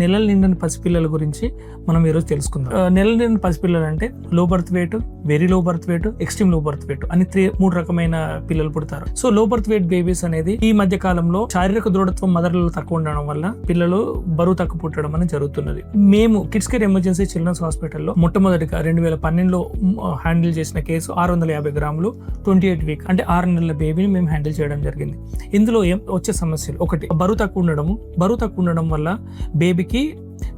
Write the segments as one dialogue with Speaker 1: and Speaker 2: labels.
Speaker 1: నెలలు నిండిన పసిపిల్లల గురించి మనం ఈరోజు తెలుసుకుందాం. నెలలు నిండిన పసిపిల్లలు అంటే low birth weight, very low birth weight, extreme low birth weight అని మూడు రకమైన పిల్లలు పుడతారు. So low birth weight babies అనేది ఈ మధ్య కాలంలో శారీరక దృఢత్వం మదర్లలో తక్కువ ఉండడం వల్ల పిల్లలు బరువు తక్కువ పుట్టడం అనేది జరుగుతున్నది. మేము కిడ్స్ కేర్ ఎమర్జెన్సీ చిల్డ్రన్స్ హాస్పిటల్లో మొట్టమొదటిగా 2012లో హ్యాండిల్ చేసిన కేసు 650 గ్రాములు 28 వీక్ అంటే 6 నెలల బేబీని మేము హ్యాండిల్ చేయడం జరిగింది. ఇందులో వచ్చే సమస్యలు ఒకటి బరువు తక్కువ ఉండడం వల్ల బేబీకి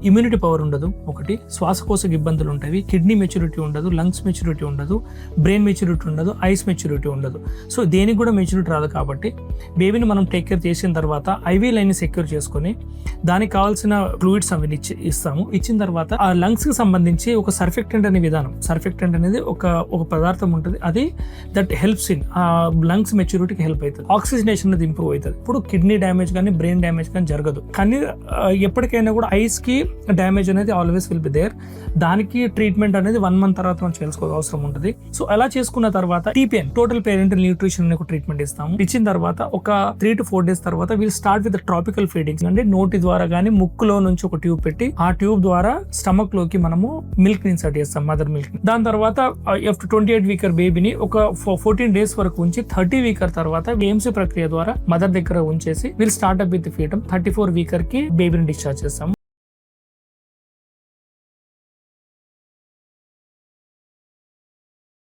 Speaker 1: ఇమ్యూనిటీ పవర్ ఉండదు, ఒకటి శ్వాసకోశ ఇబ్బందులు ఉంటాయి, కిడ్నీ మెచ్యూరిటీ ఉండదు, లంగ్స్ మెచ్యూరిటీ ఉండదు, బ్రెయిన్ మెచ్యూరిటీ ఉండదు, ఐస్ మెచ్యూరిటీ ఉండదు. సో దేనికి కూడా మెచ్యూరిటీ రాదు. కాబట్టి బేబీని మనం టేక్ కేర్ చేసిన తర్వాత ఐవీ లైన్ సెక్యూర్ చేసుకొని దానికి కావాల్సిన ఫ్లూయిడ్స్ అవి ఇచ్చిన తర్వాత ఆ లంగ్స్ కి సంబంధించి ఒక సర్ఫెక్టెంట్ అనే విధానం, సర్ఫెక్టెంట్ అనేది ఒక పదార్థం ఉంటుంది, అది దట్ హెల్ప్స్ ఇన్ ఆ లంగ్స్ మెచ్యూరిటీకి హెల్ప్ అవుతుంది. ఆక్సిజనేషన్ అనేది ఇంప్రూవ్ అవుతుంది. ఇప్పుడు కిడ్నీ డ్యామేజ్ కానీ బ్రెయిన్ డ్యామేజ్ కానీ జరగదు. కానీ ఎప్పటికైనా కూడా ఐస్ కి డ్యామేజ్ అనేది ఆల్వేస్ విల్ బి దేర్. దానికి ట్రీట్మెంట్ అనేది 1 month తర్వాత మనం చేసుకోవాల్సిన అవసరం ఉంటుంది. సో అలా చేసుకున్న తర్వాత టీపీఎన్, టోటల్ పేరెంటల్ న్యూట్రిషన్ అనే ఒక ట్రీట్మెంట్ ఇస్తాము. ఇచ్చిన తర్వాత ఒక 3 to 4 days తర్వాత will start with tropical feeding అంటే నోటి ద్వారా కానీ ముక్కులో నుంచి ఒక ట్యూబ్ పెట్టి ఆ ట్యూబ్ ద్వారా స్టమక్ లోకి మనము మిల్క్ ని ఇన్సర్ట్ చేస్తాం, మదర్ మిల్క్. దాని తర్వాత 28 వీకర్ బేబీని ఒక 14 days వరకు ఉంచి 30 వీకర్ తర్వాత ఏఎంసీ ప్రక్రియ ద్వారా మదర్ దగ్గర ఉంచేసి విల్ స్టార్ట్ అప్ విత్ ఫీటం. 34 వీకర్ కి బేబీని డిశ్చార్జ్ చేస్తాం.